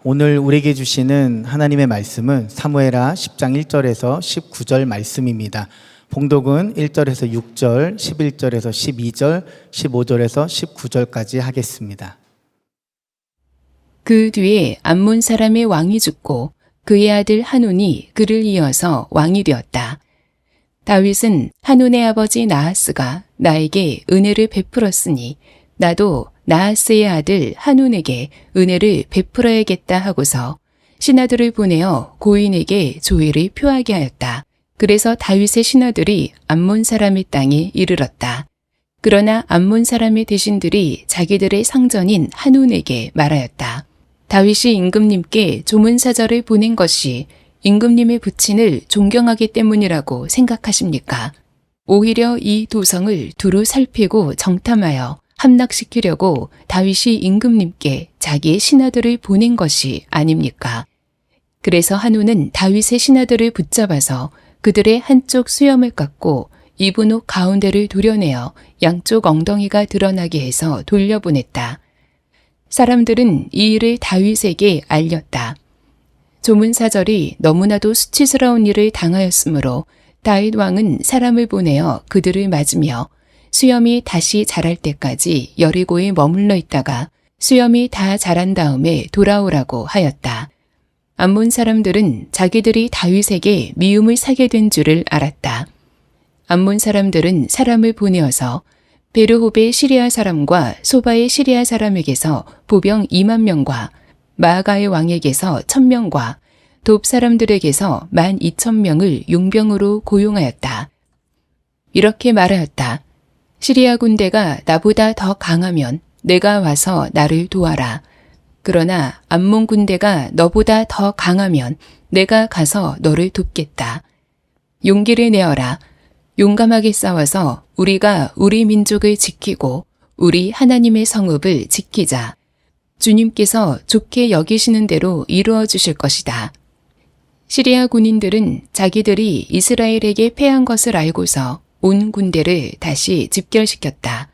오늘 우리에게 주시는 하나님의 말씀은 사무엘하 10장 1절에서 19절 말씀입니다. 봉독은 1절에서 6절, 11절에서 12절, 15절에서 19절까지 하겠습니다. 그 뒤에 암몬 사람의 왕이 죽고 그의 아들 한온이 그를 이어서 왕이 되었다. 다윗은 한온의 아버지 나하스가 나에게 은혜를 베풀었으니 나도 나하스의 아들 한온에게 은혜를 베풀어야겠다 하고서 신하들을 보내어 고인에게 조의를 표하게 하였다. 그래서 다윗의 신하들이 암몬 사람의 땅에 이르렀다. 그러나 암몬 사람의 대신들이 자기들의 상전인 한온에게 말하였다. 다윗이 임금님께 조문사절을 보낸 것이 임금님의 부친을 존경하기 때문이라고 생각하십니까? 오히려 이 도성을 두루 살피고 정탐하여 함락시키려고 다윗이 임금님께 자기의 신하들을 보낸 것이 아닙니까? 그래서 한온은 다윗의 신하들을 붙잡아서 그들의 한쪽 수염을 깎고 입은 옷 가운데를 도려내어 양쪽 엉덩이가 드러나게 해서 돌려보냈다. 사람들은 이 일을 다윗에게 알렸다. 조문사절이 너무나도 수치스러운 일을 당하였으므로 다윗 왕은 사람을 보내어 그들을 맞으며 수염이 다시 자랄 때까지 여리고에 머물러 있다가 수염이 다 자란 다음에 돌아오라고 하였다. 암몬 사람들은 자기들이 다윗에게 미움을 사게 된 줄을 알았다. 암몬 사람들은 사람을 보내어서 베르홉의 시리아 사람과 소바의 시리아 사람에게서 보병 2만 명과 마아가의 왕에게서 1,000명과 돕 사람들에게서 12,000명을 용병으로 고용하였다. 이렇게 말하였다. 시리아 군대가 나보다 더 강하면 내가 와서 나를 도와라. 그러나 암몬 군대가 너보다 더 강하면 내가 가서 너를 돕겠다. 용기를 내어라. 용감하게 싸워서 우리가 우리 민족을 지키고 우리 하나님의 성읍을 지키자. 주님께서 좋게 여기시는 대로 이루어 주실 것이다. 시리아 군인들은 자기들이 이스라엘에게 패한 것을 알고서 온 군대를 다시 집결시켰다.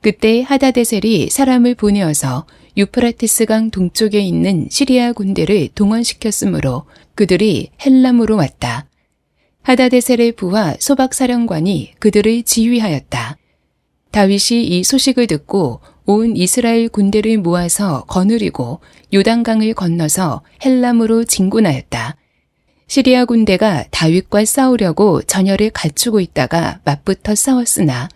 그때 하다데셀이 사람을 보내어서 유프라테스강 동쪽에 있는 시리아 군대를 동원시켰으므로 그들이 헬람으로 왔다. 하다데셀의 부하 소박사령관이 그들을 지휘하였다. 다윗이 이 소식을 듣고 온 이스라엘 군대를 모아서 거느리고 요단강을 건너서 헬람으로 진군하였다. 시리아 군대가 다윗과 싸우려고 전열을 갖추고 있다가 맞붙어 싸웠으나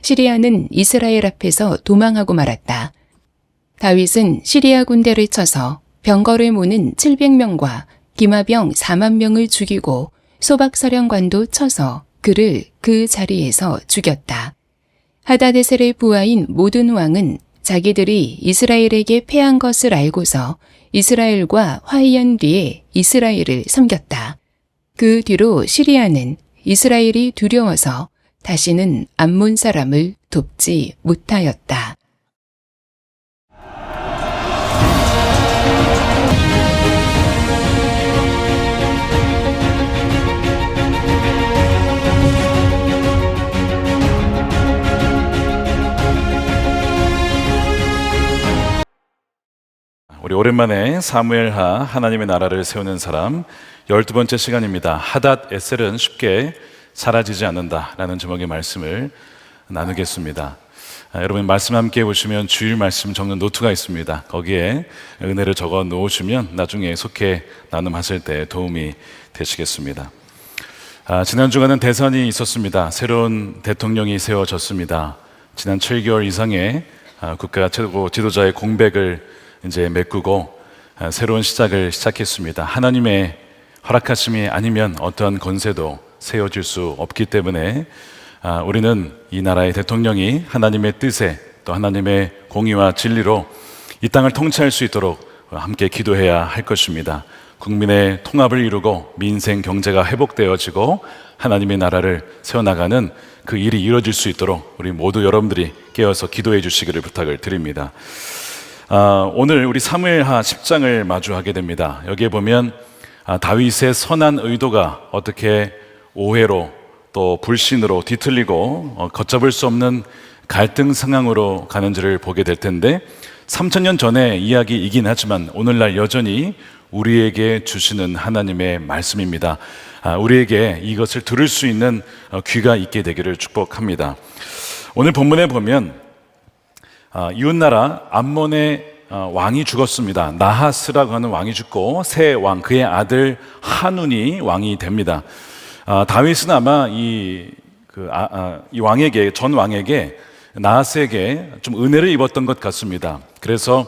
시리아는 이스라엘 앞에서 도망하고 말았다. 다윗은 시리아 군대를 쳐서 병거를 모는 700명과 기마병 4만 명을 죽이고 소박사령관도 쳐서 그를 그 자리에서 죽였다. 하다데셀의 부하인 모든 왕은 자기들이 이스라엘에게 패한 것을 알고서 이스라엘과 화해한 뒤에 이스라엘을 섬겼다. 그 뒤로 시리아는 이스라엘이 두려워서 다시는 암몬 사람을 돕지 못하였다. 우리 오랜만에 사무엘하 하나님의 나라를 세우는 사람 12번째 시간입니다. 하닷 에셀은 쉽게 사라지지 않는다라는 제목의 말씀을 나누겠습니다. 여러분 말씀 함께 보시면 주일 말씀 적는 노트가 있습니다. 거기에 은혜를 적어 놓으시면 나중에 속해 나눔하실 때 도움이 되시겠습니다. 지난 주간은 대선이 있었습니다. 새로운 대통령이 세워졌습니다. 지난 7개월 이상의 국가 최고 지도자의 공백을 이제 메꾸고 새로운 시작을 시작했습니다. 하나님의 허락하심이 아니면 어떠한 권세도 세워질 수 없기 때문에 우리는 이 나라의 대통령이 하나님의 뜻에 또 하나님의 공의와 진리로 이 땅을 통치할 수 있도록 함께 기도해야 할 것입니다. 국민의 통합을 이루고 민생 경제가 회복되어지고 하나님의 나라를 세워나가는 그 일이 이루어질 수 있도록 우리 모두 여러분들이 깨어서 기도해 주시기를 부탁을 드립니다. 오늘 우리 사무엘하 10장을 마주하게 됩니다. 여기에 보면 다윗의 선한 의도가 어떻게 오해로 또 불신으로 뒤틀리고 걷잡을 수 없는 갈등 상황으로 가는지를 보게 될 텐데 3000년 전의 이야기이긴 하지만 오늘날 여전히 우리에게 주시는 하나님의 말씀입니다. 우리에게 이것을 들을 수 있는 귀가 있게 되기를 축복합니다. 오늘 본문에 보면 이웃나라 암몬의 왕이 죽었습니다. 나하스라고 하는 왕이 죽고 새 왕, 그의 아들 한운이 왕이 됩니다. 다윗은 아마 이 왕에게, 전 왕에게, 나하스에게 좀 은혜를 입었던 것 같습니다. 그래서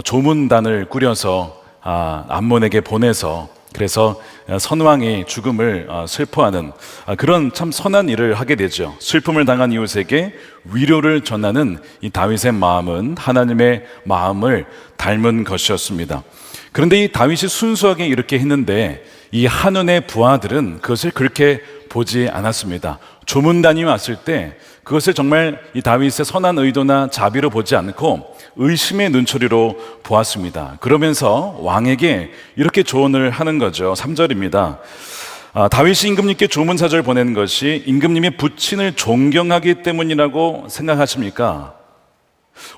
조문단을 꾸려서 암몬에게 보내서, 그래서 선왕의 죽음을 슬퍼하는 그런 참 선한 일을 하게 되죠. 슬픔을 당한 이웃에게 위로를 전하는 이 다윗의 마음은 하나님의 마음을 닮은 것이었습니다. 그런데 이 다윗이 순수하게 이렇게 했는데 이 한운의 부하들은 그것을 그렇게 보지 않았습니다. 조문단이 왔을 때 그것을 정말 이 다윗의 선한 의도나 자비로 보지 않고 의심의 눈초리로 보았습니다. 그러면서 왕에게 이렇게 조언을 하는 거죠. 3절입니다. 다윗이 임금님께 조문사절 보낸 것이 임금님의 부친을 존경하기 때문이라고 생각하십니까?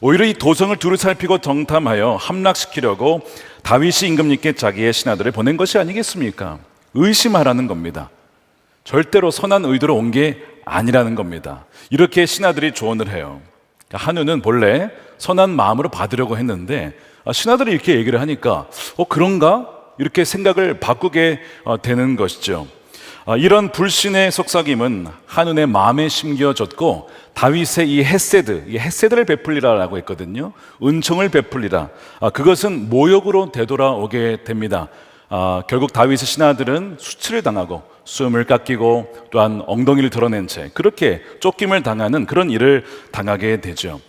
오히려 이 도성을 두루 살피고 정탐하여 함락시키려고 다윗이 임금님께 자기의 신하들을 보낸 것이 아니겠습니까? 의심하라는 겁니다. 절대로 선한 의도로 온 게 아니라는 겁니다. 이렇게 신하들이 조언을 해요. 한우는 본래 선한 마음으로 받으려고 했는데 신하들이 이렇게 얘기를 하니까 그런가? 이렇게 생각을 바꾸게 되는 것이죠. 이런 불신의 속삭임은 한운의 마음에 심겨졌고 다윗의 이 헤세드를 베풀리라라고 했거든요. 은총을 베풀리라. 그것은 모욕으로 되돌아오게 됩니다. 결국 다윗의 신하들은 수치를 당하고 숨을 깎이고 또한 엉덩이를 드러낸 채 그렇게 쫓김을 당하는 그런 일을 당하게 되죠.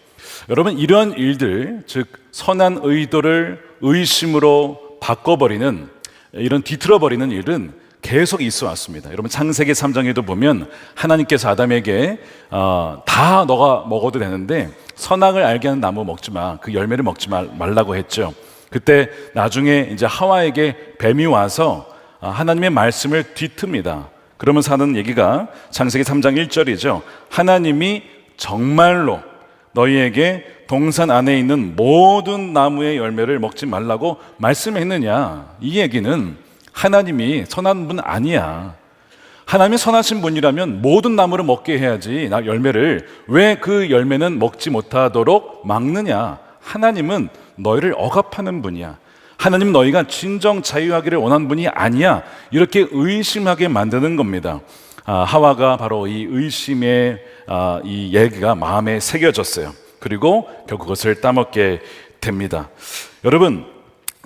여러분, 이런 일들, 즉 선한 의도를 의심으로 바꿔버리는, 이런 뒤틀어버리는 일은 계속 있어 왔습니다. 여러분, 창세기 3장에도 보면 하나님께서 아담에게 다 너가 먹어도 되는데 선악을 알게 하는 나무 먹지 마, 그 열매를 먹지 말라고 했죠. 그때 나중에 이제 하와에게 뱀이 와서 하나님의 말씀을 뒤틉니다. 그러면서 하는 얘기가 창세기 3장 1절이죠. 하나님이 정말로 너희에게 동산 안에 있는 모든 나무의 열매를 먹지 말라고 말씀했느냐? 이 얘기는 하나님이 선한 분 아니야. 하나님이 선하신 분이라면 모든 나무를 먹게 해야지 열매를 왜 그 열매는 먹지 못하도록 막느냐? 하나님은 너희를 억압하는 분이야. 하나님 너희가 진정 자유하기를 원하는 분이 아니야. 이렇게 의심하게 만드는 겁니다. 하와가 바로 이 의심의 이 얘기가 마음에 새겨졌어요. 그리고 결국 그것을 따먹게 됩니다. 여러분,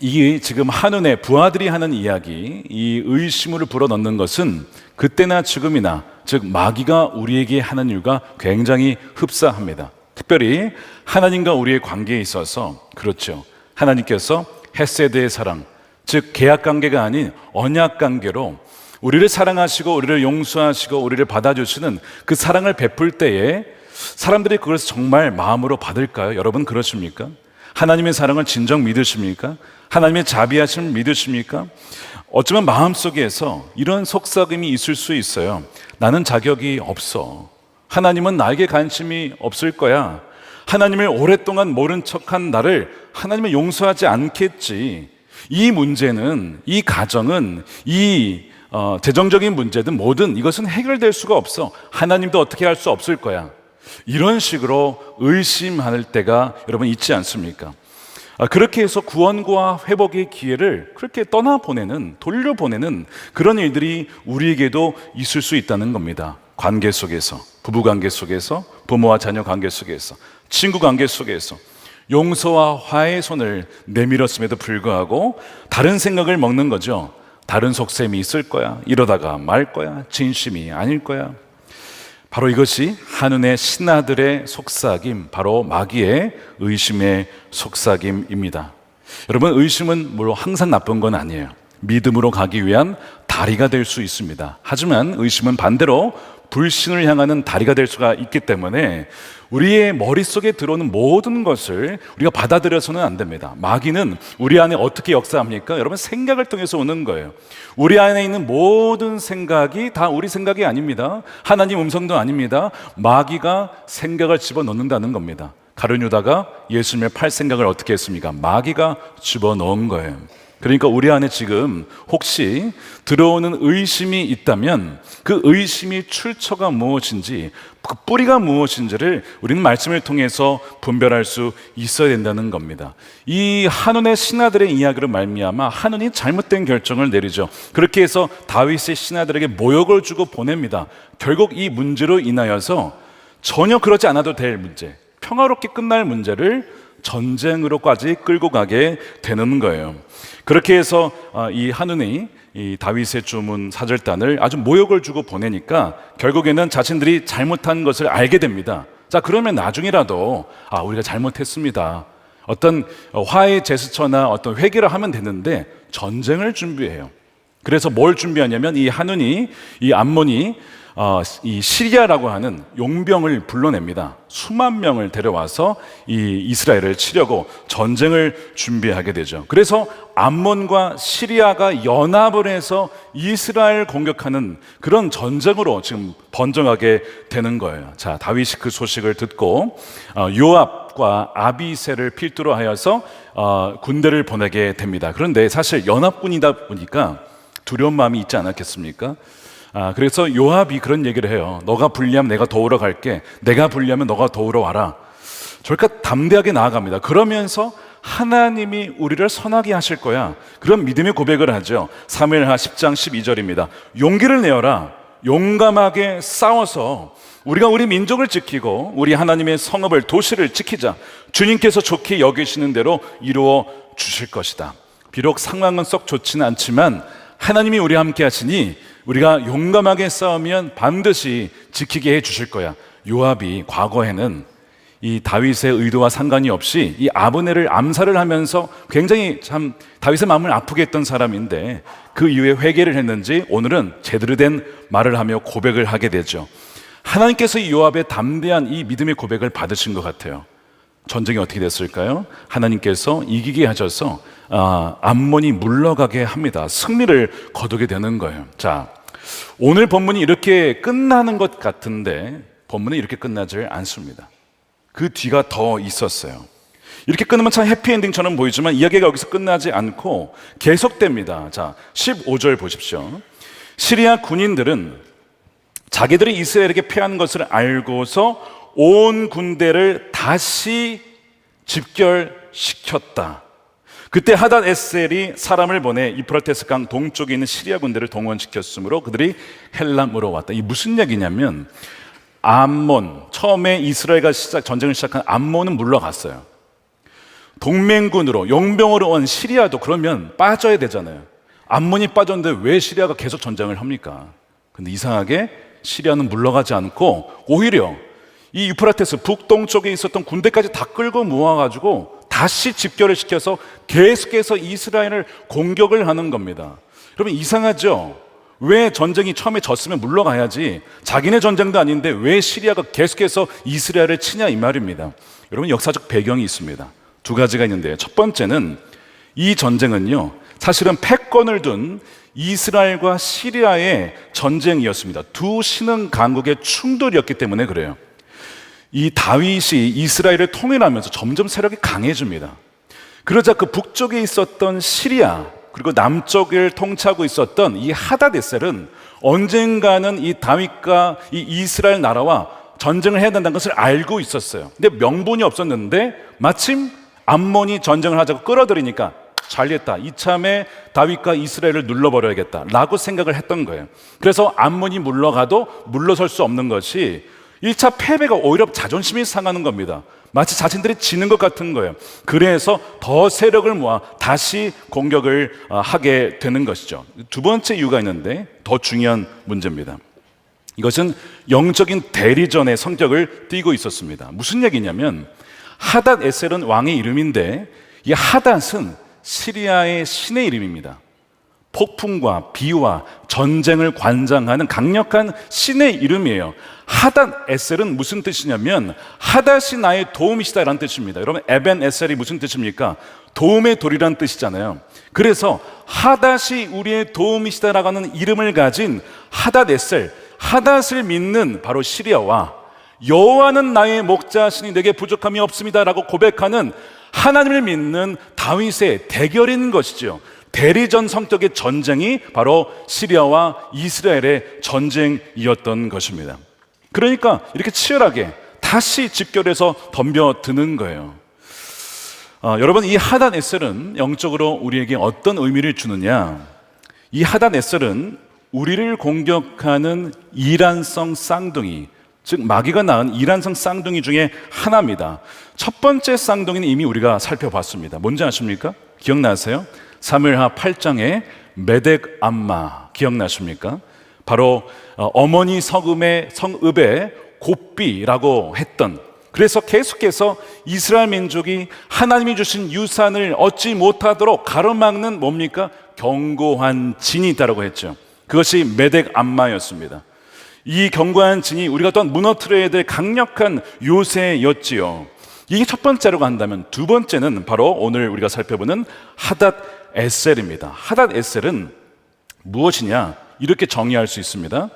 이 지금 한운의 부하들이 하는 이야기, 이 의심을 불어넣는 것은 그때나 지금이나, 즉 마귀가 우리에게 하는 일과 굉장히 흡사합니다. 특별히 하나님과 우리의 관계에 있어서 그렇죠. 하나님께서 헤세드의 사랑, 즉 계약 관계가 아닌 언약 관계로 우리를 사랑하시고 우리를 용서하시고 우리를 받아주시는 그 사랑을 베풀 때에 사람들이 그걸 정말 마음으로 받을까요? 여러분, 그렇습니까? 하나님의 사랑을 진정 믿으십니까? 하나님의 자비하심을 믿으십니까? 어쩌면 마음속에서 이런 속삭임이 있을 수 있어요. 나는 자격이 없어. 하나님은 나에게 관심이 없을 거야. 하나님을 오랫동안 모른 척한 나를 하나님은 용서하지 않겠지. 이 문제는, 이 가정은, 이 재정적인 문제든 뭐든 이것은 해결될 수가 없어. 하나님도 어떻게 할 수 없을 거야. 이런 식으로 의심할 때가 여러분 있지 않습니까? 그렇게 해서 구원과 회복의 기회를 그렇게 떠나보내는, 돌려보내는 그런 일들이 우리에게도 있을 수 있다는 겁니다. 관계 속에서, 부부관계 속에서, 부모와 자녀 관계 속에서, 친구 관계 속에서 용서와 화해의 손을 내밀었음에도 불구하고 다른 생각을 먹는 거죠. 다른 속셈이 있을 거야, 이러다가 말 거야, 진심이 아닐 거야. 바로 이것이 한운의 신하들의 속삭임, 바로 마귀의 의심의 속삭임입니다. 여러분, 의심은 물론 항상 나쁜 건 아니에요. 믿음으로 가기 위한 다리가 될 수 있습니다. 하지만 의심은 반대로 불신을 향하는 다리가 될 수가 있기 때문에 우리의 머릿속에 들어오는 모든 것을 우리가 받아들여서는 안 됩니다. 마귀는 우리 안에 어떻게 역사합니까? 여러분, 생각을 통해서 오는 거예요. 우리 안에 있는 모든 생각이 다 우리 생각이 아닙니다. 하나님 음성도 아닙니다. 마귀가 생각을 집어넣는다는 겁니다. 가룟 유다가 예수님의 팔 생각을 어떻게 했습니까? 마귀가 집어넣은 거예요. 그러니까 우리 안에 지금 혹시 들어오는 의심이 있다면 그 의심이 출처가 무엇인지, 그 뿌리가 무엇인지를 우리는 말씀을 통해서 분별할 수 있어야 된다는 겁니다. 이 한온의 신하들의 이야기로 말미암아 한온이 잘못된 결정을 내리죠. 그렇게 해서 다윗의 신하들에게 모욕을 주고 보냅니다. 결국 이 문제로 인하여서 전혀 그러지 않아도 될 문제, 평화롭게 끝날 문제를 전쟁으로까지 끌고 가게 되는 거예요. 그렇게 해서 이 한운이 이 다윗의 주문 사절단을 아주 모욕을 주고 보내니까 결국에는 자신들이 잘못한 것을 알게 됩니다. 자, 그러면 나중이라도 우리가 잘못했습니다, 어떤 화해 제스처나 어떤 회개를 하면 되는데 전쟁을 준비해요. 그래서 뭘 준비하냐면 이 한운이, 이 암몬이 이 시리아라고 하는 용병을 불러냅니다. 수만 명을 데려와서 이 이스라엘을 치려고 전쟁을 준비하게 되죠. 그래서 암몬과 시리아가 연합을 해서 이스라엘 공격하는 그런 전쟁으로 지금 번져가게 되는 거예요. 자, 다윗이 그 소식을 듣고 요압과 아비새를 필두로 하여서 군대를 보내게 됩니다. 그런데 사실 연합군이다 보니까 두려운 마음이 있지 않았겠습니까? 그래서 요압이 그런 얘기를 해요. 너가 불리하면 내가 도우러 갈게, 내가 불리하면 너가 도우러 와라. 저렇게 담대하게 나아갑니다. 그러면서 하나님이 우리를 선하게 하실 거야, 그런 믿음의 고백을 하죠. 사무엘하 10장 12절입니다. 용기를 내어라, 용감하게 싸워서 우리가 우리 민족을 지키고 우리 하나님의 성읍을, 도시를 지키자. 주님께서 좋게 여기시는 대로 이루어 주실 것이다. 비록 상황은 썩 좋지는 않지만 하나님이 우리와 함께 하시니 우리가 용감하게 싸우면 반드시 지키게 해 주실 거야. 요압이 과거에는 이 다윗의 의도와 상관이 없이 이 아브넬을 암살을 하면서 굉장히 참 다윗의 마음을 아프게 했던 사람인데, 그 이후에 회개를 했는지 오늘은 제대로 된 말을 하며 고백을 하게 되죠. 하나님께서 이 요압의 담대한 이 믿음의 고백을 받으신 것 같아요. 전쟁이 어떻게 됐을까요? 하나님께서 이기게 하셔서 암몬이 물러가게 합니다. 승리를 거두게 되는 거예요. 자, 오늘 본문이 이렇게 끝나는 것 같은데 본문은 이렇게 끝나질 않습니다. 그 뒤가 더 있었어요. 이렇게 끝나면 참 해피엔딩처럼 보이지만 이야기가 여기서 끝나지 않고 계속됩니다. 자, 15절 보십시오. 시리아 군인들은 자기들이 이스라엘에게 패한 것을 알고서 온 군대를 다시 집결시켰다. 그때 하닷 에셀이 사람을 보내 이프라테스 강 동쪽에 있는 시리아 군대를 동원시켰으므로 그들이 헬람으로 왔다. 이 무슨 얘기냐면, 암몬, 처음에 이스라엘과 전쟁을 시작한 암몬은 물러갔어요. 동맹군으로, 용병으로 온 시리아도 그러면 빠져야 되잖아요. 암몬이 빠졌는데 왜 시리아가 계속 전쟁을 합니까? 근데 이상하게 시리아는 물러가지 않고 오히려 이 유프라테스 북동쪽에 있었던 군대까지 다 끌고 모아가지고 다시 집결을 시켜서 계속해서 이스라엘을 공격을 하는 겁니다. 여러분, 이상하죠? 왜 전쟁이 처음에 졌으면 물러가야지, 자기네 전쟁도 아닌데 왜 시리아가 계속해서 이스라엘을 치냐, 이 말입니다. 여러분, 역사적 배경이 있습니다. 두 가지가 있는데요. 첫 번째는 이 전쟁은요, 사실은 패권을 둔 이스라엘과 시리아의 전쟁이었습니다. 두 신흥 강국의 충돌이었기 때문에 그래요. 이 다윗이 이스라엘을 통일하면서 점점 세력이 강해집니다. 그러자 그 북쪽에 있었던 시리아, 그리고 남쪽을 통치하고 있었던 이 하닷에셀은 언젠가는 이 다윗과 이 이스라엘 나라와 전쟁을 해야 된다는 것을 알고 있었어요. 근데 명분이 없었는데 마침 암몬이 전쟁을 하자고 끌어들이니까 잘됐다, 이참에 다윗과 이스라엘을 눌러버려야겠다 라고 생각을 했던 거예요. 그래서 암몬이 물러가도 물러설 수 없는 것이 1차 패배가 오히려 자존심이 상하는 겁니다. 마치 자신들이 지는 것 같은 거예요. 그래서 더 세력을 모아 다시 공격을 하게 되는 것이죠. 두 번째 이유가 있는데 더 중요한 문제입니다. 이것은 영적인 대리전의 성격을 띠고 있었습니다. 무슨 얘기냐면, 하닷 에셀은 왕의 이름인데 이 하닷은 시리아의 신의 이름입니다. 폭풍과 비와 전쟁을 관장하는 강력한 신의 이름이에요. 하닷 에셀은 무슨 뜻이냐면, 하닷이 나의 도움이시다라는 뜻입니다. 여러분, 에벤 에셀이 무슨 뜻입니까? 도움의 돌이라는 뜻이잖아요. 그래서 하닷이 우리의 도움이시다라고 하는 이름을 가진 하닷 에셀, 하닷을 믿는 바로 시리아와 여호와는 나의 목자시니 내게 부족함이 없습니다라고 고백하는 하나님을 믿는 다윗의 대결인 것이죠. 대리전 성격의 전쟁이 바로 시리아와 이스라엘의 전쟁이었던 것입니다. 그러니까 이렇게 치열하게 다시 집결해서 덤벼드는 거예요. 여러분, 이 하단 에셀은 영적으로 우리에게 어떤 의미를 주느냐? 이 하단 에셀은 우리를 공격하는 이란성 쌍둥이, 즉 마귀가 낳은 이란성 쌍둥이 중에 하나입니다. 첫 번째 쌍둥이는 이미 우리가 살펴봤습니다. 뭔지 아십니까? 기억나세요? 사무엘하 8장에 메덱 암마 기억나십니까? 바로 어머니 성읍의 곱비라고 했던, 그래서 계속해서 이스라엘 민족이 하나님이 주신 유산을 얻지 못하도록 가로막는 뭡니까? 견고한 진이 있다고 했죠. 그것이 메덱 암마였습니다. 이 견고한 진이 우리가 또한 무너뜨려야 될 강력한 요새였지요. 이게 첫 번째로 간다면, 두 번째는 바로 오늘 우리가 살펴보는 하닷 에셀입니다. 하닷 에셀은 무엇이냐? 이렇게 정의할 수 있습니다.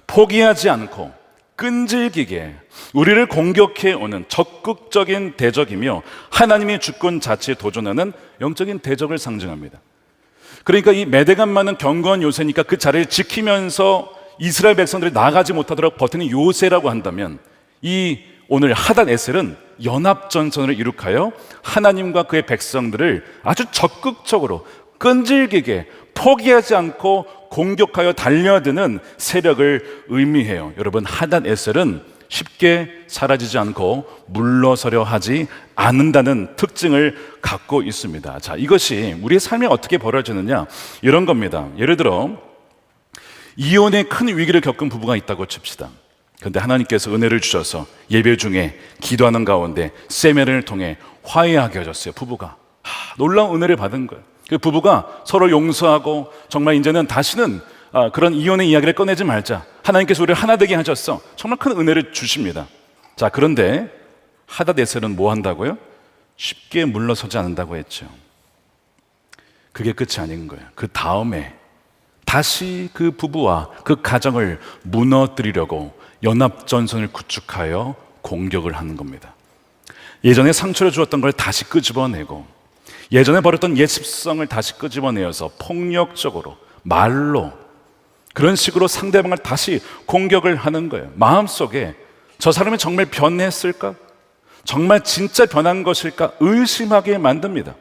포기하지 않고 끈질기게 우리를 공격해 오는 적극적인 대적이며 하나님의 주권 자체에 도전하는 영적인 대적을 상징합니다. 그러니까 이 메덱 암마는 견고한 요새니까 그 자리를 지키면서 이스라엘 백성들이 나가지 못하도록 버티는 요새라고 한다면, 이 오늘 하닷 에셀은 연합전선을 이룩하여 하나님과 그의 백성들을 아주 적극적으로 끈질기게 포기하지 않고 공격하여 달려드는 세력을 의미해요. 여러분, 하닷 에셀은 쉽게 사라지지 않고 물러서려 하지 않는다는 특징을 갖고 있습니다. 자, 이것이 우리의 삶에 어떻게 벌어지느냐, 이런 겁니다. 예를 들어 이혼의 큰 위기를 겪은 부부가 있다고 칩시다. 그런데 하나님께서 은혜를 주셔서 예배 중에 기도하는 가운데 세면을 통해 화해하게 하셨어요. 부부가 놀라운 은혜를 받은 거예요. 그 부부가 서로 용서하고 정말 이제는 다시는 그런 이혼의 이야기를 꺼내지 말자, 하나님께서 우리를 하나 되게 하셨어. 정말 큰 은혜를 주십니다. 자, 그런데 하닷 에셀은 뭐 한다고요? 쉽게 물러서지 않는다고 했죠. 그게 끝이 아닌 거예요. 그 다음에 다시 그 부부와 그 가정을 무너뜨리려고 연합전선을 구축하여 공격을 하는 겁니다. 예전에 상처를 주었던 걸 다시 끄집어내고, 예전에 벌였던 예습성을 다시 끄집어내어서 폭력적으로, 말로, 그런 식으로 상대방을 다시 공격을 하는 거예요. 마음속에 저 사람이 정말 변했을까? 정말 진짜 변한 것일까? 의심하게 만듭니다.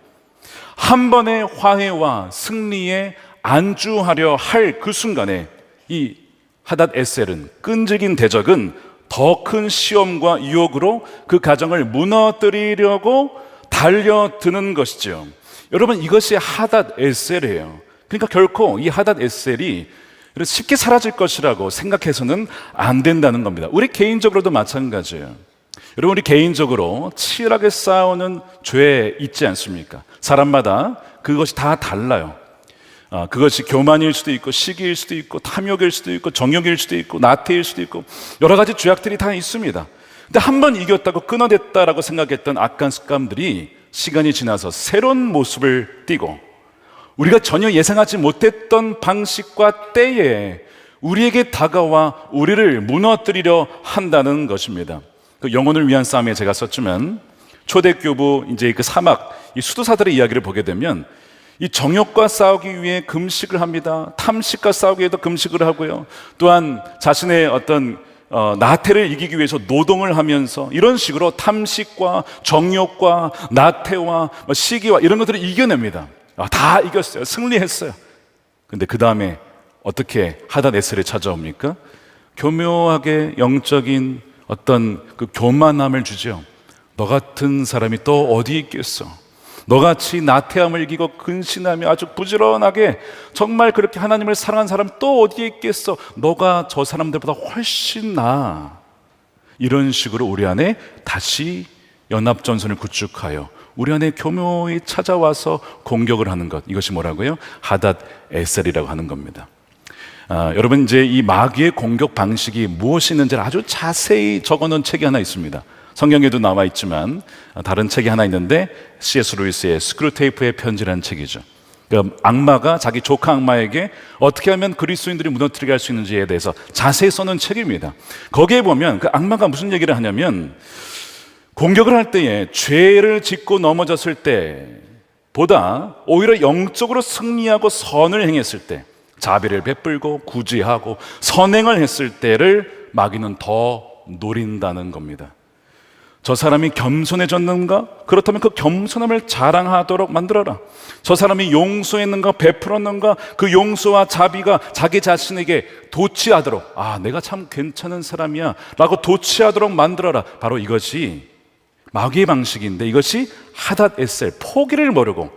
한 번의 화해와 승리에 안주하려 할 그 순간에 이 하닷 에셀은, 끈질긴 대적은 더 큰 시험과 유혹으로 그 가정을 무너뜨리려고 달려드는 것이죠. 여러분, 이것이 하닷 에셀이에요. 그러니까 결코 이 하닷 에셀이 쉽게 사라질 것이라고 생각해서는 안 된다는 겁니다. 우리 개인적으로도 마찬가지예요. 여러분, 우리 개인적으로 치열하게 싸우는 죄 있지 않습니까? 사람마다 그것이 다 달라요. 그것이 교만일 수도 있고, 시기일 수도 있고, 탐욕일 수도 있고, 정욕일 수도 있고, 나태일 수도 있고, 여러 가지 죄악들이 다 있습니다. 근데 한 번 이겼다고 끊어냈다라고 생각했던 악한 습관들이 시간이 지나서 새로운 모습을 띠고, 우리가 전혀 예상하지 못했던 방식과 때에 우리에게 다가와 우리를 무너뜨리려 한다는 것입니다. 그 영혼을 위한 싸움에 제가 썼지만, 초대교부 이제 그 사막, 이 수도사들의 이야기를 보게 되면 이 정욕과 싸우기 위해 금식을 합니다. 탐식과 싸우기 위해서 금식을 하고요. 또한 자신의 어떤 나태를 이기기 위해서 노동을 하면서 이런 식으로 탐식과 정욕과 나태와 시기와 이런 것들을 이겨냅니다. 다 이겼어요. 승리했어요. 근데 그 다음에 어떻게 하닷 에셀이 찾아옵니까? 교묘하게 영적인 어떤 그 교만함을 주죠. 너 같은 사람이 또 어디 있겠어? 너같이 나태함을 이기고 근신하며 아주 부지런하게 정말 그렇게 하나님을 사랑하는 사람 또 어디에 있겠어? 너가 저 사람들보다 훨씬 나아. 이런 식으로 우리 안에 다시 연합전선을 구축하여 우리 안에 교묘히 찾아와서 공격을 하는 것, 이것이 뭐라고요? 하닷 에셀이라고 하는 겁니다. 여러분, 이제 이 마귀의 공격 방식이 무엇이 있는지를 아주 자세히 적어놓은 책이 하나 있습니다. 성경에도 나와 있지만 다른 책이 하나 있는데 C.S. 루이스의 스크루테이프의 편지라는 책이죠. 그러니까 악마가 자기 조카 악마에게 어떻게 하면 그리스도인들이 무너뜨리게 할 수 있는지에 대해서 자세히 써놓은 책입니다. 거기에 보면 그 악마가 무슨 얘기를 하냐면 공격을 할 때에 죄를 짓고 넘어졌을 때보다 오히려 영적으로 승리하고 선을 행했을 때, 자비를 베풀고 구제하고 선행을 했을 때를 마귀는 더 노린다는 겁니다. 저 사람이 겸손해졌는가? 그렇다면 그 겸손함을 자랑하도록 만들어라. 저 사람이 용서했는가? 베풀었는가? 그 용서와 자비가 자기 자신에게 도취하도록, 아, 내가 참 괜찮은 사람이야 라고 도취하도록 만들어라. 바로 이것이 마귀의 방식인데, 이것이 하닷 에셀, 포기를 모르고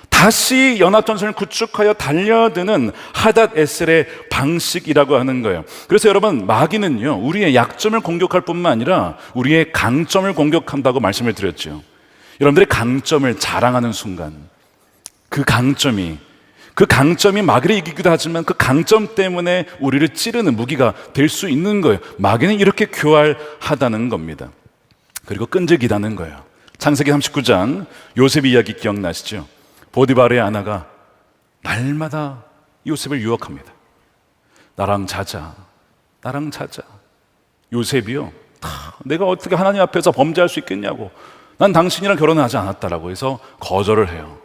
다시 연합전선을 구축하여 달려드는 하닷 에셀의 방식이라고 하는 거예요. 그래서 여러분, 마귀는요, 우리의 약점을 공격할 뿐만 아니라 우리의 강점을 공격한다고 말씀을 드렸죠. 여러분들의 강점을 자랑하는 순간 그 강점이 마귀를 이기기도 하지만 그 강점 때문에 우리를 찌르는 무기가 될 수 있는 거예요. 마귀는 이렇게 교활하다는 겁니다. 그리고 끈질기다는 거예요. 창세기 39장 요셉 이야기 기억나시죠? 보디바르의 아내가 날마다 요셉을 유혹합니다. 나랑 자자. 요셉이요, 내가 어떻게 하나님 앞에서 범죄할 수 있겠냐고, 난 당신이랑 결혼을 하지 않았다라고 해서 거절을 해요.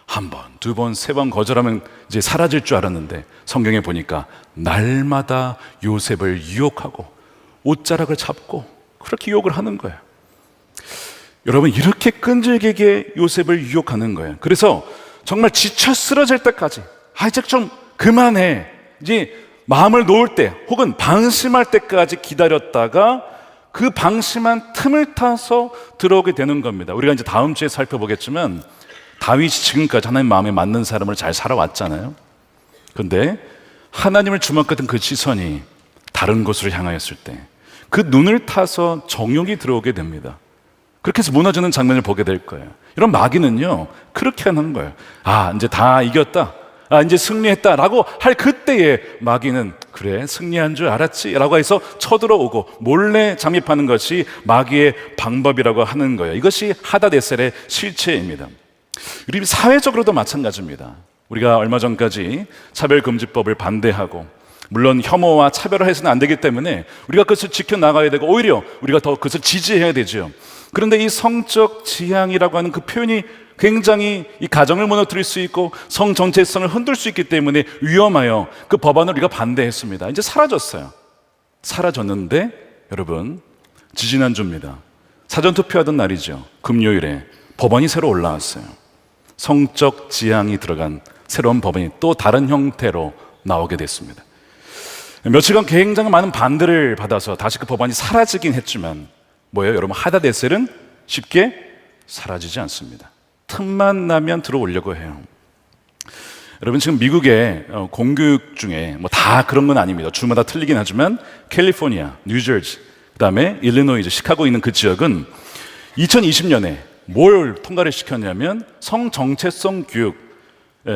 한 번, 두 번, 세 번 거절하면 이제 사라질 줄 알았는데 성경에 보니까 날마다 요셉을 유혹하고 옷자락을 잡고 그렇게 유혹을 하는 거예요. 여러분, 이렇게 끈질기게 요셉을 유혹하는 거예요. 그래서 정말 지쳐 쓰러질 때까지, 이제 좀 그만해, 이제 마음을 놓을 때 혹은 방심할 때까지 기다렸다가 그 방심한 틈을 타서 들어오게 되는 겁니다. 우리가 이제 다음 주에 살펴보겠지만 다윗이 지금까지 하나님 마음에 맞는 사람을 잘 살아왔잖아요. 그런데 하나님을 주목했던 그 시선이 다른 곳으로 향하였을 때 그 눈을 타서 정욕이 들어오게 됩니다. 그렇게 해서 무너지는 장면을 보게 될 거예요. 이런 마귀는요, 그렇게 하는 거예요. 이제 다 이겼다, 이제 승리했다 라고 할 그때에 마귀는 그래, 승리한 줄 알았지 라고 해서 쳐들어오고 몰래 잠입하는 것이 마귀의 방법이라고 하는 거예요. 이것이 하닷 에셀의 실체입니다. 우리 사회적으로도 마찬가지입니다. 우리가 얼마 전까지 차별금지법을 반대하고, 물론 혐오와 차별을 해서는 안 되기 때문에 우리가 그것을 지켜나가야 되고 오히려 우리가 더 그것을 지지해야 되죠. 그런데 이 성적 지향이라고 하는 그 표현이 굉장히 이 가정을 무너뜨릴 수 있고 성 정체성을 흔들 수 있기 때문에 위험하여 그 법안을 우리가 반대했습니다. 이제 사라졌는데 여러분, 지지난주입니다. 사전투표하던 날이죠. 금요일에 법안이 새로 올라왔어요. 성적 지향이 들어간 새로운 법안이 또 다른 형태로 나오게 됐습니다. 며칠간 굉장히 많은 반대를 받아서 다시 그 법안이 사라지긴 했지만 뭐예요? 여러분, 하닷 에셀은 쉽게 사라지지 않습니다. 틈만 나면 들어오려고 해요. 여러분, 지금 미국의 공교육 중에 뭐 다 그런 건 아닙니다. 주마다 틀리긴 하지만 캘리포니아, 뉴저지, 그다음에 일리노이즈, 시카고 있는 그 지역은 2020년에 뭘 통과를 시켰냐면 성정체성 교육,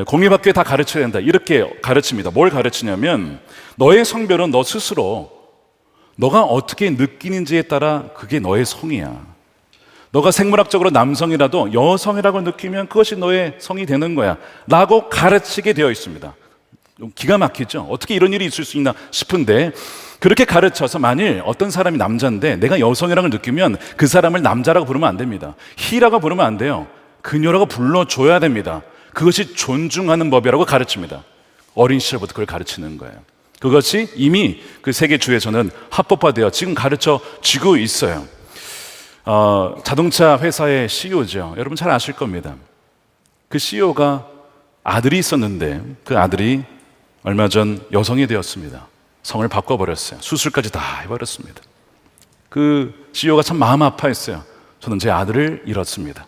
공립학교에 다 가르쳐야 된다, 이렇게 가르칩니다. 뭘 가르치냐면 너의 성별은 너 스스로 너가 어떻게 느끼는지에 따라 그게 너의 성이야. 너가 생물학적으로 남성이라도 여성이라고 느끼면 그것이 너의 성이 되는 거야 라고 가르치게 되어 있습니다. 기가 막히죠? 어떻게 이런 일이 있을 수 있나 싶은데, 그렇게 가르쳐서 만일 어떤 사람이 남자인데 내가 여성이라고 느끼면 그 사람을 남자라고 부르면 안 됩니다. 히라고 부르면 안 돼요. 그녀라고 불러줘야 됩니다. 그것이 존중하는 법이라고 가르칩니다. 어린 시절부터 그걸 가르치는 거예요. 그것이 이미 그 세계주에서는 합법화되어 지금 가르쳐지고 있어요. 자동차 회사의 CEO죠. 여러분 잘 아실 겁니다. 그 CEO가 아들이 있었는데 그 아들이 얼마 전 여성이 되었습니다. 성을 바꿔버렸어요. 수술까지 다 해버렸습니다. 그 CEO가 참 마음 아파했어요. 저는 제 아들을 잃었습니다.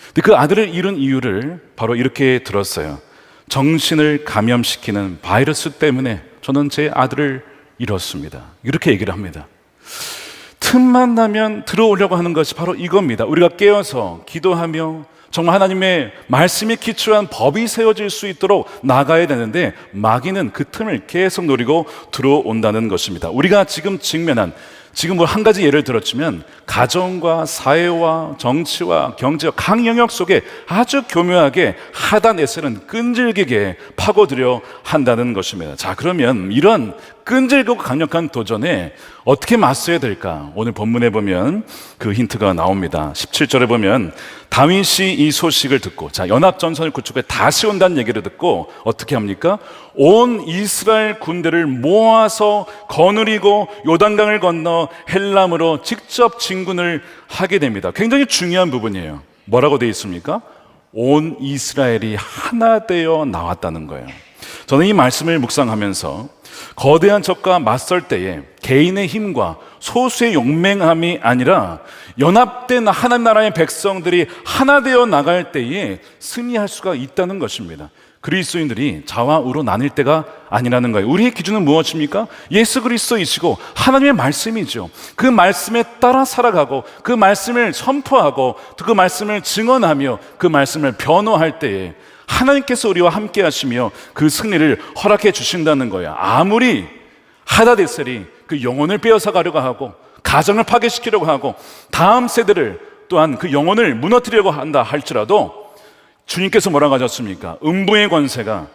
근데 그 아들을 잃은 이유를 바로 이렇게 들었어요. 정신을 감염시키는 바이러스 때문에 저는 제 아들을 잃었습니다. 이렇게 얘기를 합니다. 틈만 나면 들어오려고 하는 것이 바로 이겁니다. 우리가 깨어서 기도하며 정말 하나님의 말씀에 기초한 법이 세워질 수 있도록 나가야 되는데 마귀는 그 틈을 계속 노리고 들어온다는 것입니다. 우리가 지금 직면한 지금 뭐 한 가지 예를 들었지만 가정과 사회와 정치와 경제와 각 영역 속에 아주 교묘하게 하단 에셀은 끈질기게 파고들여 한다는 것입니다. 자, 그러면 이런 끈질기고 강력한 도전에 어떻게 맞서야 될까? 오늘 본문에 보면 그 힌트가 나옵니다. 17절에 보면 다윗이 이 소식을 듣고, 자, 연합전선을 구축해 다시 온다는 얘기를 듣고 어떻게 합니까? 온 이스라엘 군대를 모아서 거느리고 요단강을 건너 헬람으로 직접 진군을 하게 됩니다. 굉장히 중요한 부분이에요. 뭐라고 되어 있습니까? 온 이스라엘이 하나 되어 나왔다는 거예요. 저는 이 말씀을 묵상하면서 거대한 적과 맞설 때에 개인의 힘과 소수의 용맹함이 아니라 연합된 하나님 나라의 백성들이 하나 되어 나갈 때에 승리할 수가 있다는 것입니다. 그리스도인들이 좌와 우로 나뉠 때가 아니라는 거예요. 우리의 기준은 무엇입니까? 예수 그리스도이시고 하나님의 말씀이죠. 그 말씀에 따라 살아가고 그 말씀을 선포하고 그 말씀을 증언하며 그 말씀을 변호할 때에 하나님께서 우리와 함께 하시며 그 승리를 허락해 주신다는 거예요. 아무리 하다데셀이 그 영혼을 빼앗아 가려고 하고 가정을 파괴시키려고 하고 다음 세대를 또한 그 영혼을 무너뜨리려고 한다 할지라도 주님께서 뭐라고 하셨습니까? 음부의 권세가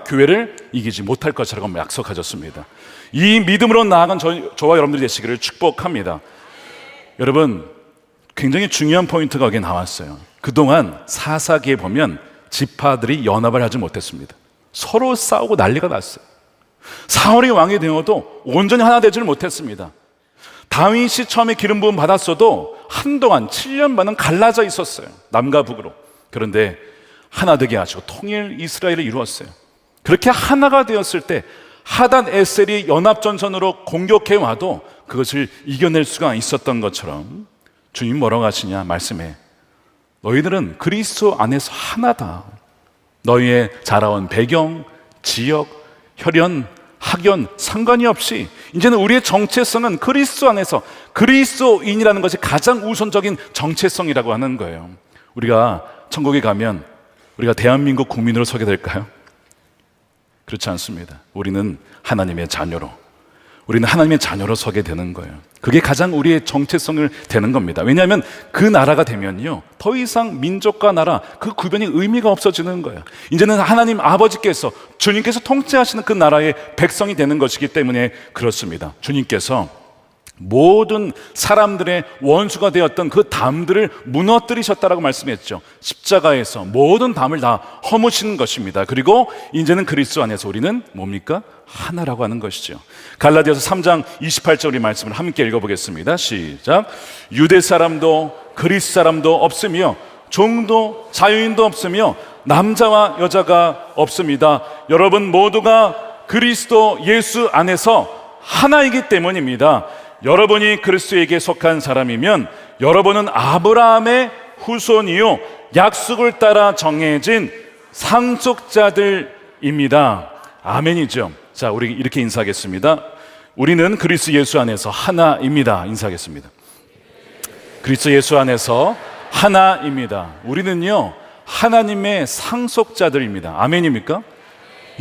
교회를 이기지 못할 것이라고 약속하셨습니다. 이 믿음으로 나아간 저와 여러분들이 되시기를 축복합니다. 여러분, 굉장히 중요한 포인트가 여기 나왔어요. 그동안 사사기에 보면 지파들이 연합을 하지 못했습니다. 서로 싸우고 난리가 났어요. 사울이 왕이 되어도 온전히 하나 되지를 못했습니다. 다윗이 처음에 기름 부음 받았어도 한동안 7년 반은 갈라져 있었어요. 남과 북으로. 그런데 하나 되게 하시고 통일 이스라엘을 이루었어요. 그렇게 하나가 되었을 때 하단 에셀이 연합전선으로 공격해 와도 그것을 이겨낼 수가 있었던 것처럼 주님 뭐라고 하시냐 말씀에 너희들은 그리스도 안에서 하나다. 너희의 자라온 배경, 지역, 혈연, 학연 상관이 없이 이제는 우리의 정체성은 그리스도 안에서 그리스도인이라는 것이 가장 우선적인 정체성이라고 하는 거예요. 우리가 천국에 가면 우리가 대한민국 국민으로 서게 될까요? 그렇지 않습니다. 우리는 하나님의 자녀로 서게 되는 거예요. 그게 가장 우리의 정체성을 되는 겁니다. 왜냐하면 그 나라가 되면요 더 이상 민족과 나라 그 구별이 의미가 없어지는 거예요. 이제는 하나님 아버지께서 주님께서 통치하시는 그 나라의 백성이 되는 것이기 때문에 그렇습니다. 주님께서 모든 사람들의 원수가 되었던 그 담들을 무너뜨리셨다라고 말씀했죠. 십자가에서 모든 담을 다 허무신 것입니다. 그리고 이제는 그리스도 안에서 우리는 뭡니까? 하나라고 하는 것이죠. 갈라디아서 3장 28절 우리 말씀을 함께 읽어보겠습니다. 시작. 유대 사람도 그리스 사람도 없으며 종도 자유인도 없으며 남자와 여자가 없습니다. 여러분 모두가 그리스도 예수 안에서 하나이기 때문입니다. 여러분이 그리스도에게 속한 사람이면 여러분은 아브라함의 후손이요 약속을 따라 정해진 상속자들입니다. 아멘이죠. 자, 우리 이렇게 인사하겠습니다. 우리는 그리스도 예수 안에서 하나입니다. 인사하겠습니다. 그리스도 예수 안에서 하나입니다. 우리는요 하나님의 상속자들입니다. 아멘입니까?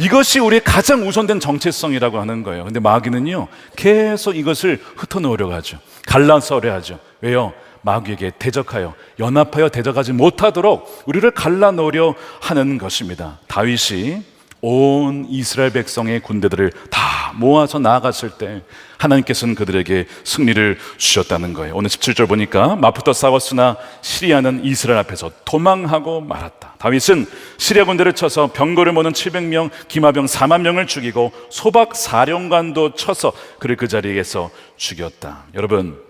이것이 우리의 가장 우선된 정체성이라고 하는 거예요. 근데 마귀는요 계속 이것을 흩어놓으려고 하죠. 갈라서려 하죠. 왜요? 마귀에게 대적하여 연합하여 대적하지 못하도록 우리를 갈라놓으려 하는 것입니다. 다윗이 온 이스라엘 백성의 군대들을 다 모아서 나아갔을 때 하나님께서는 그들에게 승리를 주셨다는 거예요. 오늘 17절 보니까 맞붙어 싸웠으나 시리아는 이스라엘 앞에서 도망하고 말았다. 다윗은 시리아 군대를 쳐서 병거를 모는 700명, 기마병 4만 명을 죽이고 소박 사령관도 쳐서 그를 그 자리에서 죽였다. 여러분,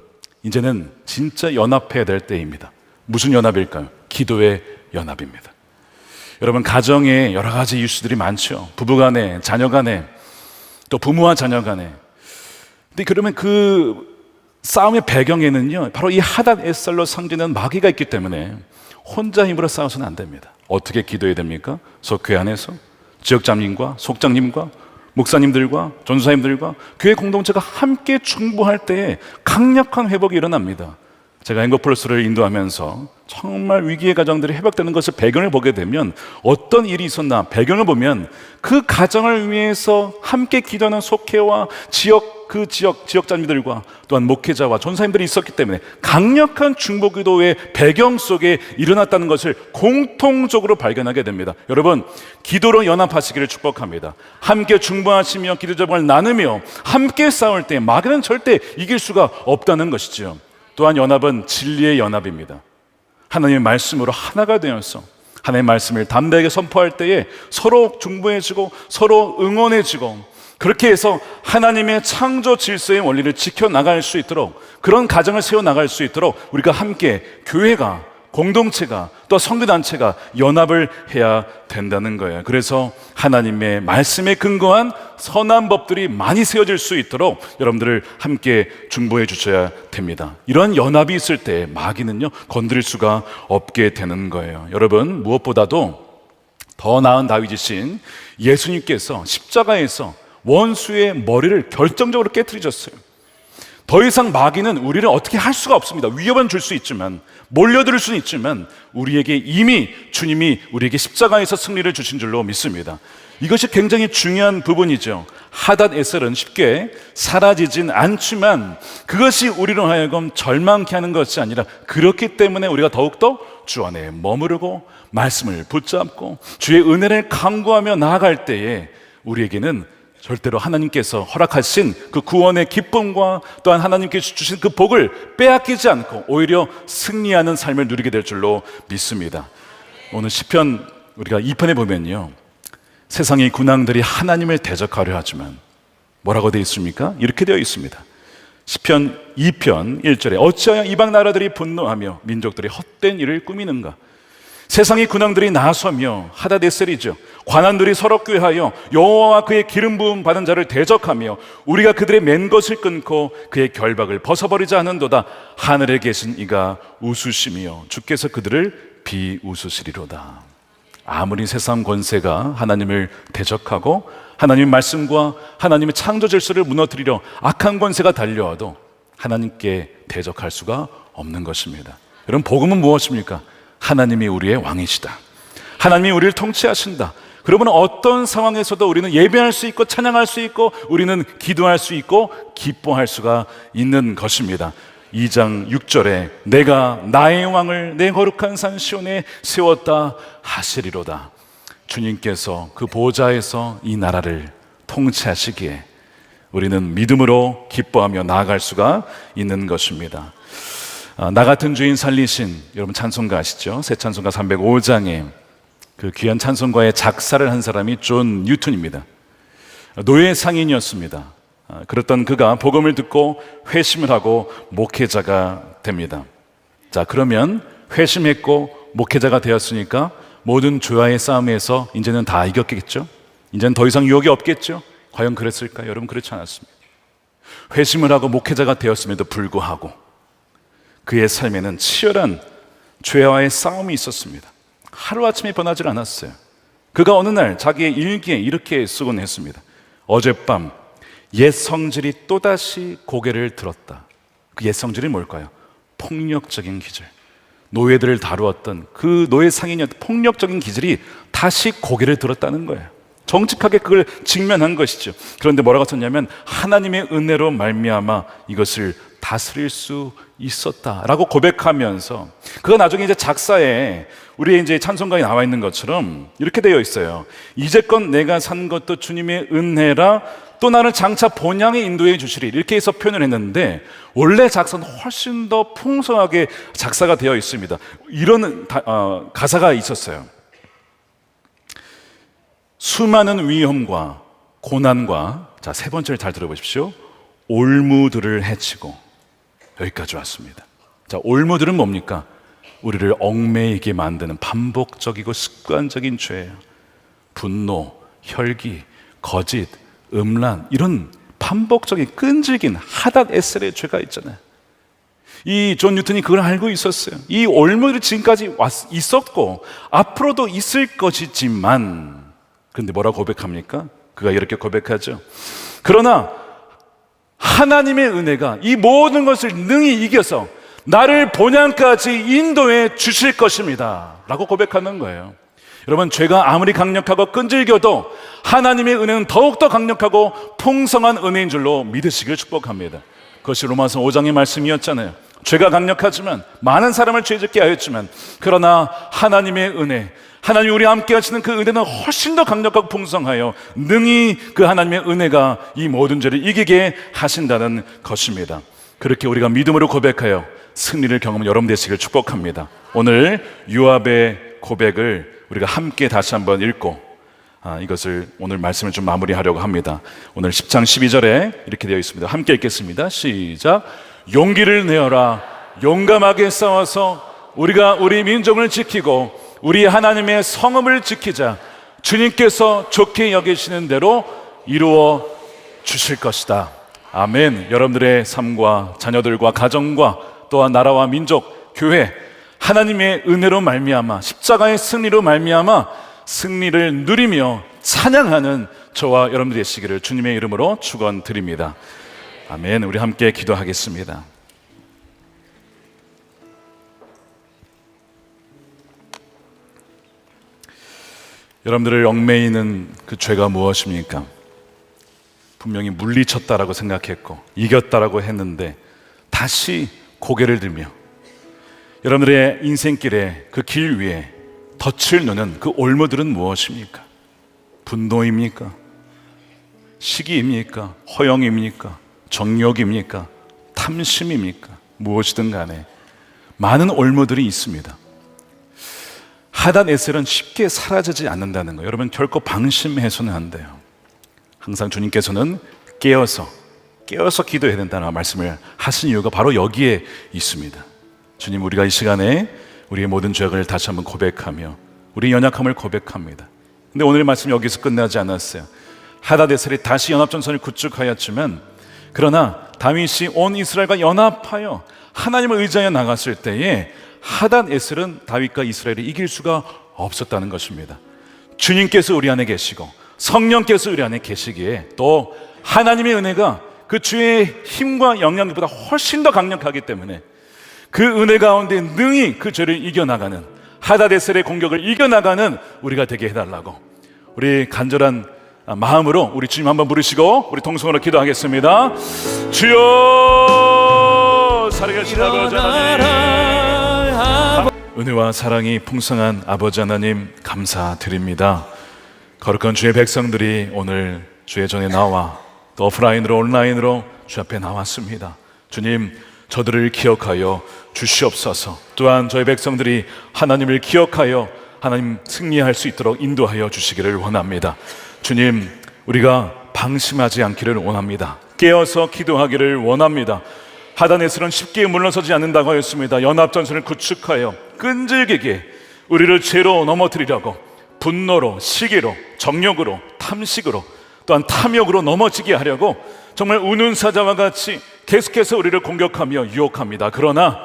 이제는 진짜 연합해야 될 때입니다. 무슨 연합일까요? 기도의 연합입니다. 여러분, 가정에 여러 가지 이슈들이 많죠. 부부간에, 자녀간에, 또 부모와 자녀간에. 근데 그러면 그 싸움의 배경에는요 바로 이 하닷 에셀로 상징되는 마귀가 있기 때문에 혼자 힘으로 싸워서는 안 됩니다. 어떻게 기도해야 됩니까? 교회 안에서 지역장님과 속장님과 목사님들과 전도사님들과 교회 공동체가 함께 중보할 때에 강력한 회복이 일어납니다. 제가 행거플러스를 인도하면서 정말 위기의 가정들이 회복되는 것을 배경을 보게 되면 어떤 일이 있었나 배경을 보면 그 가정을 위해서 함께 기도하는 속회와 지역 그 지역자들과 또한 목회자와 전사님들이 있었기 때문에 강력한 중보기도의 배경 속에 일어났다는 것을 공통적으로 발견하게 됩니다. 여러분, 기도로 연합하시기를 축복합니다. 함께 중보하시며 기도 제목을 나누며 함께 싸울 때 마귀는 절대 이길 수가 없다는 것이지요. 또한 연합은 진리의 연합입니다. 하나님의 말씀으로 하나가 되어서 하나님의 말씀을 담대하게 선포할 때에 서로 중보해주고 서로 응원해주고, 그렇게 해서 하나님의 창조 질서의 원리를 지켜나갈 수 있도록, 그런 가정을 세워나갈 수 있도록 우리가 함께, 교회가, 공동체가, 또 선교단체가 연합을 해야 된다는 거예요. 그래서 하나님의 말씀에 근거한 선한 법들이 많이 세워질 수 있도록 여러분들을 함께 중보해 주셔야 됩니다. 이런 연합이 있을 때 마귀는요, 건드릴 수가 없게 되는 거예요. 여러분, 무엇보다도 더 나은 다윗이신 예수님께서 십자가에서 원수의 머리를 결정적으로 깨트리셨어요. 더 이상 마귀는 우리를 어떻게 할 수가 없습니다. 위협은 줄 수 있지만, 몰려들 수는 있지만, 우리에게 이미 주님이 우리에게 십자가에서 승리를 주신 줄로 믿습니다. 이것이 굉장히 중요한 부분이죠. 하닷 에셀은 쉽게 사라지진 않지만 그것이 우리로 하여금 절망케 하는 것이 아니라, 그렇기 때문에 우리가 더욱더 주 안에 머무르고 말씀을 붙잡고 주의 은혜를 강구하며 나아갈 때에 우리에게는 절대로 하나님께서 허락하신 그 구원의 기쁨과 또한 하나님께서 주신 그 복을 빼앗기지 않고 오히려 승리하는 삶을 누리게 될 줄로 믿습니다. 오늘 시편 우리가 2편에 보면요, 세상의 군왕들이 하나님을 대적하려 하지만 뭐라고 되어 있습니까? 이렇게 되어 있습니다. 시편 2편 1절에 어찌하여 이방 나라들이 분노하며 민족들이 헛된 일을 꾸미는가? 세상의 군왕들이 나서며, 하다데셀이죠, 관원들이 서로 꾀하여 여호와와 그의 기름 부음 받은 자를 대적하며 우리가 그들의 맨 것을 끊고 그의 결박을 벗어버리자 하는도다. 하늘에 계신 이가 웃으시며 주께서 그들을 비웃으시리로다. 아무리 세상 권세가 하나님을 대적하고 하나님의 말씀과 하나님의 창조 질서를 무너뜨리려 악한 권세가 달려와도 하나님께 대적할 수가 없는 것입니다. 여러분, 복음은 무엇입니까? 하나님이 우리의 왕이시다. 하나님이 우리를 통치하신다. 그러면 어떤 상황에서도 우리는 예배할 수 있고 찬양할 수 있고 우리는 기도할 수 있고 기뻐할 수가 있는 것입니다. 2장 6절에 내가 나의 왕을 내 거룩한 산 시온에 세웠다 하시리로다. 주님께서 그 보좌에서 이 나라를 통치하시기에 우리는 믿음으로 기뻐하며 나아갈 수가 있는 것입니다. 나 같은 주인 살리신, 여러분 찬송가 아시죠? 새 찬송가 305장에 그 귀한 찬송가의 작사를 한 사람이 존 뉴턴입니다. 노예 상인이었습니다. 그랬던 그가 복음을 듣고 회심을 하고 목회자가 됩니다. 자, 그러면 회심했고 목회자가 되었으니까 모든 죄와의 싸움에서 이제는 다 이겼겠죠? 이제는 더 이상 유혹이 없겠죠? 과연 그랬을까요? 여러분, 그렇지 않았습니다. 회심을 하고 목회자가 되었음에도 불구하고 그의 삶에는 치열한 죄와의 싸움이 있었습니다. 하루아침에 변하지 않았어요. 그가 어느 날 자기의 일기에 이렇게 쓰곤 했습니다. 어젯밤 옛 성질이 또다시 고개를 들었다. 그 옛 성질이 뭘까요? 폭력적인 기질. 노예들을 다루었던 그 노예 상인이었던 폭력적인 기질이 다시 고개를 들었다는 거예요. 정직하게 그걸 직면한 것이죠. 그런데 뭐라고 썼냐면 하나님의 은혜로 말미암아 이것을 다스릴 수 있었다라고 고백하면서, 그가 나중에 이제 작사에 우리의 이제 찬송가에 나와 있는 것처럼 이렇게 되어 있어요. 이제껏 내가 산 것도 주님의 은혜라 또 나를 장차 본향에 인도해 주시리, 이렇게 해서 표현을 했는데 원래 작사는 훨씬 더 풍성하게 작사가 되어 있습니다. 이런 가사가 있었어요. 수많은 위험과 고난과, 자, 세 번째를 잘 들어보십시오. 올무들을 해치고, 여기까지 왔습니다. 자, 올무들은 뭡니까? 우리를 얽매이게 만드는 반복적이고 습관적인 죄예요. 분노, 혈기, 거짓, 음란, 이런 반복적인 끈질긴 하닷 에셀의 죄가 있잖아요. 이 존 뉴턴이 그걸 알고 있었어요. 이 올무들이 지금까지 있었고 앞으로도 있을 것이지만, 그런데 뭐라고 고백합니까? 그가 이렇게 고백하죠. 그러나 하나님의 은혜가 이 모든 것을 능히 이겨서 나를 본향까지 인도해 주실 것입니다 라고 고백하는 거예요. 여러분, 죄가 아무리 강력하고 끈질겨도 하나님의 은혜는 더욱더 강력하고 풍성한 은혜인 줄로 믿으시길 축복합니다. 그것이 로마서 5장의 말씀이었잖아요. 죄가 강력하지만 많은 사람을 죄짓게 하였지만 그러나 하나님의 은혜, 하나님이 우리와 함께 하시는 그 은혜는 훨씬 더 강력하고 풍성하여 능히 그 하나님의 은혜가 이 모든 죄를 이기게 하신다는 것입니다. 그렇게 우리가 믿음으로 고백하여 승리를 경험한 여러분 되시길 축복합니다. 오늘 요압의 고백을 우리가 함께 다시 한번 읽고 이것을 오늘 말씀을 좀 마무리하려고 합니다. 오늘 10장 12절에 이렇게 되어 있습니다. 함께 읽겠습니다. 시작. 용기를 내어라. 용감하게 싸워서 우리가 우리 민족을 지키고 우리 하나님의 성읍을 지키자. 주님께서 좋게 여기시는 대로 이루어 주실 것이다. 아멘. 여러분들의 삶과 자녀들과 가정과 또한 나라와 민족, 교회, 하나님의 은혜로 말미암아 십자가의 승리로 말미암아 승리를 누리며 찬양하는 저와 여러분들이 되시기를 주님의 이름으로 축원드립니다. 아멘. 우리 함께 기도하겠습니다. 여러분들을 얽매이는 그 죄가 무엇입니까? 분명히 물리쳤다라고 생각했고 이겼다라고 했는데 다시 고개를 들며 여러분들의 인생길에 그 길 위에 덫을 놓는 그 올무들은 무엇입니까? 분노입니까? 시기입니까? 허영입니까? 정욕입니까? 탐심입니까? 무엇이든 간에 많은 올무들이 있습니다. 하닷에셀은 쉽게 사라지지 않는다는 거, 여러분 결코 방심해서는 안 돼요. 항상 주님께서는 깨어서 기도해야 된다는 말씀을 하신 이유가 바로 여기에 있습니다. 주님, 우리가 이 시간에 우리의 모든 죄악을 다시 한번 고백하며 우리의 연약함을 고백합니다. 근데 오늘의 말씀 여기서 끝나지 않았어요. 하닷에셀이 다시 연합전선을 구축하였지만 그러나 다윗이 온 이스라엘과 연합하여 하나님을 의지하여 나갔을 때에 하닷에셀은 다윗과 이스라엘을 이길 수가 없었다는 것입니다. 주님께서 우리 안에 계시고 성령께서 우리 안에 계시기에 또 하나님의 은혜가 그 주의 힘과 영향력보다 훨씬 더 강력하기 때문에 그 은혜 가운데 능히 그 죄를 이겨나가는, 하닷에셀의 공격을 이겨나가는 우리가 되게 해달라고 우리 간절한 마음으로 우리 주님 한번 부르시고 우리 동성으로 기도하겠습니다. 주여, 살아계신 아버지 하나님, 은혜와 사랑이 풍성한 아버지 하나님 감사드립니다. 거룩한 주의 백성들이 오늘 주의 전에 나와 또 오프라인으로 온라인으로 주 앞에 나왔습니다. 주님, 저들을 기억하여 주시옵소서. 또한 저희 백성들이 하나님을 기억하여 하나님 승리할 수 있도록 인도하여 주시기를 원합니다. 주님, 우리가 방심하지 않기를 원합니다. 깨어서 기도하기를 원합니다. 하닷에셀은 쉽게 물러서지 않는다고 하였습니다. 연합전선을 구축하여 끈질기게 우리를 죄로 넘어뜨리려고 분노로, 시기로, 정욕으로, 탐식으로 또한 탐욕으로 넘어지게 하려고 정말 우는 사자와 같이 계속해서 우리를 공격하며 유혹합니다. 그러나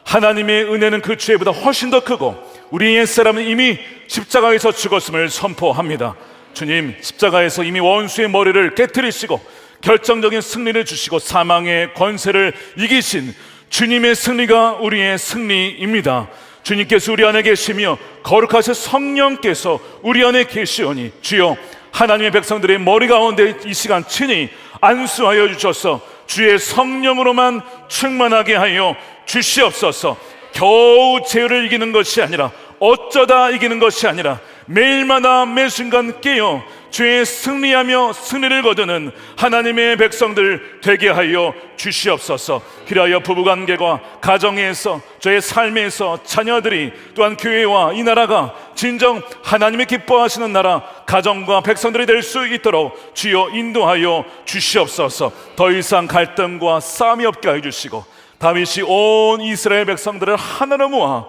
하나님의 은혜는 그 죄보다 훨씬 더 크고 우리 옛사람은 이미 십자가에서 죽었음을 선포합니다. 주님, 십자가에서 이미 원수의 머리를 깨트리시고 결정적인 승리를 주시고 사망의 권세를 이기신 주님의 승리가 우리의 승리입니다. 주님께서 우리 안에 계시며 거룩하신 성령께서 우리 안에 계시오니 주여, 하나님의 백성들의 머리 가운데 이 시간 친히 안수하여 주셔서 주의 성령으로만 충만하게 하여 주시옵소서. 겨우 죄를 이기는 것이 아니라 어쩌다 이기는 것이 아니라 매일마다 매순간 깨어 주의 승리하며 승리를 거두는 하나님의 백성들 되게 하여 주시옵소서. 그리하여 부부관계와 가정에서 저의 삶에서 자녀들이 또한 교회와 이 나라가 진정 하나님이 기뻐하시는 나라, 가정과 백성들이 될 수 있도록 주여 인도하여 주시옵소서. 더 이상 갈등과 싸움이 없게 해주시고 다윗이 온 이스라엘 백성들을 하나로 모아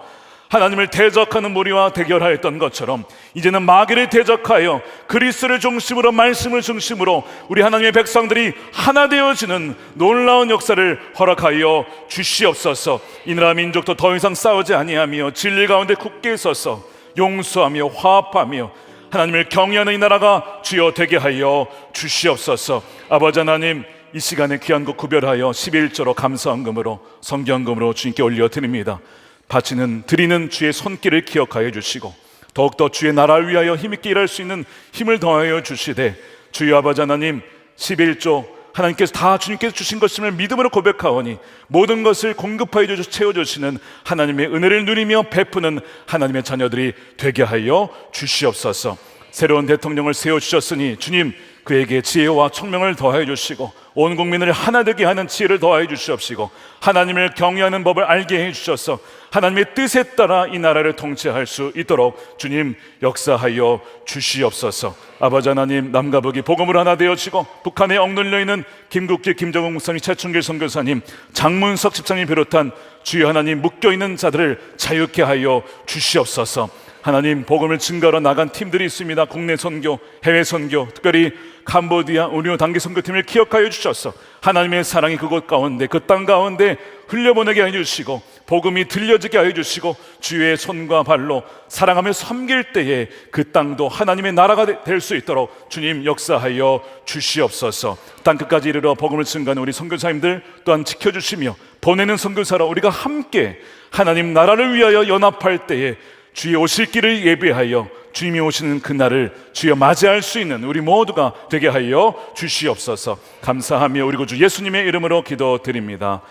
하나님을 대적하는 무리와 대결하였던 것처럼 이제는 마귀를 대적하여 그리스도를 중심으로, 말씀을 중심으로 우리 하나님의 백성들이 하나 되어지는 놀라운 역사를 허락하여 주시옵소서. 이 나라 민족도 더 이상 싸우지 아니하며 진리 가운데 굳게 서서 용서하며 화합하며 하나님을 경외하는 이 나라가 주여 되게 하여 주시옵소서. 아버지 하나님, 이 시간에 귀한 것 구별하여 11조로 감사헌금으로 성경금으로 주님께 올려드립니다. 바치는 드리는 주의 손길을 기억하여 주시고 더욱더 주의 나라를 위하여 힘있게 일할 수 있는 힘을 더하여 주시되 주여 아버지 하나님 11조 하나님께서 다 주님께서 주신 것임을 믿음으로 고백하오니 모든 것을 공급하여 주셔서 채워주시는 하나님의 은혜를 누리며 베푸는 하나님의 자녀들이 되게 하여 주시옵소서. 새로운 대통령을 세워주셨으니 주님 그에게 지혜와 총명을 더하여 주시고 온 국민을 하나 되게 하는 지혜를 더하여 주시옵시고 하나님을 경외하는 법을 알게 해주셔서 하나님의 뜻에 따라 이 나라를 통치할 수 있도록 주님 역사하여 주시옵소서. 아버지 하나님, 남과 북이 복음으로 하나 되어지고 북한에 억눌려 있는 김국기, 김정은 목사님, 최충길 선교사님, 장문석 집사님 비롯한 주여 하나님 묶여있는 자들을 자유케 하여 주시옵소서. 하나님, 복음을 증거하러 나간 팀들이 있습니다. 국내 선교, 해외 선교, 특별히 캄보디아 우리오 단기 선교팀을 기억하여 주셔서 하나님의 사랑이 그곳 가운데, 그 땅 가운데 흘려보내게 해주시고 복음이 들려지게 하여 주시고 주의 손과 발로 사랑하며 섬길 때에 그 땅도 하나님의 나라가 될 수 있도록 주님 역사하여 주시옵소서. 땅끝까지 이르러 복음을 증거하는 우리 선교사님들 또한 지켜주시며 보내는 선교사로 우리가 함께 하나님 나라를 위하여 연합할 때에 주의 오실 길을 예비하여 주님이 오시는 그날을 주여 맞이할 수 있는 우리 모두가 되게 하여 주시옵소서. 감사하며 우리 구주 예수님의 이름으로 기도드립니다.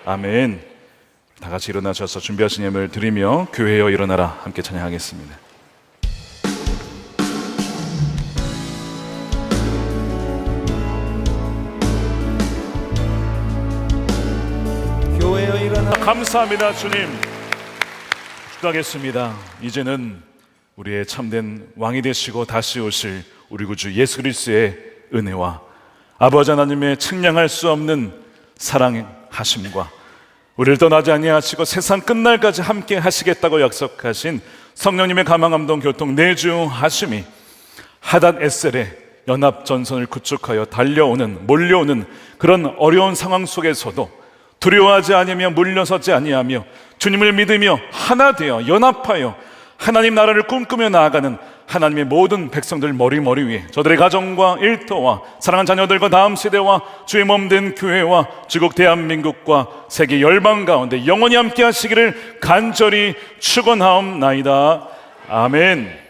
아멘. 다 같이 일어나셔서 준비하신 예물 드리며 교회여 일어나라 함께 찬양하겠습니다. 교회여 일어나. 감사합니다. 주님 기도하겠습니다. 이제는 우리의 참된 왕이 되시고 다시 오실 우리 구주 예수 그리스도의 은혜와 아버지 하나님의 측량할 수 없는 사랑하심과 우리를 떠나지 아니하시고 세상 끝날까지 함께 하시겠다고 약속하신 성령님의 감화 감동 교통 내주하심이 하닷 에셀의 연합 전선을 구축하여 달려오는 몰려오는 그런 어려운 상황 속에서도 두려워하지 아니하며 물러서지 아니하며 주님을 믿으며 하나 되어 연합하여 하나님 나라를 꿈꾸며 나아가는 하나님의 모든 백성들 머리 위에 저들의 가정과 일터와 사랑하는 자녀들과 다음 세대와 주의 몸된 교회와 주국 대한민국과 세계 열방 가운데 영원히 함께 하시기를 간절히 축원하옵나이다. 아멘.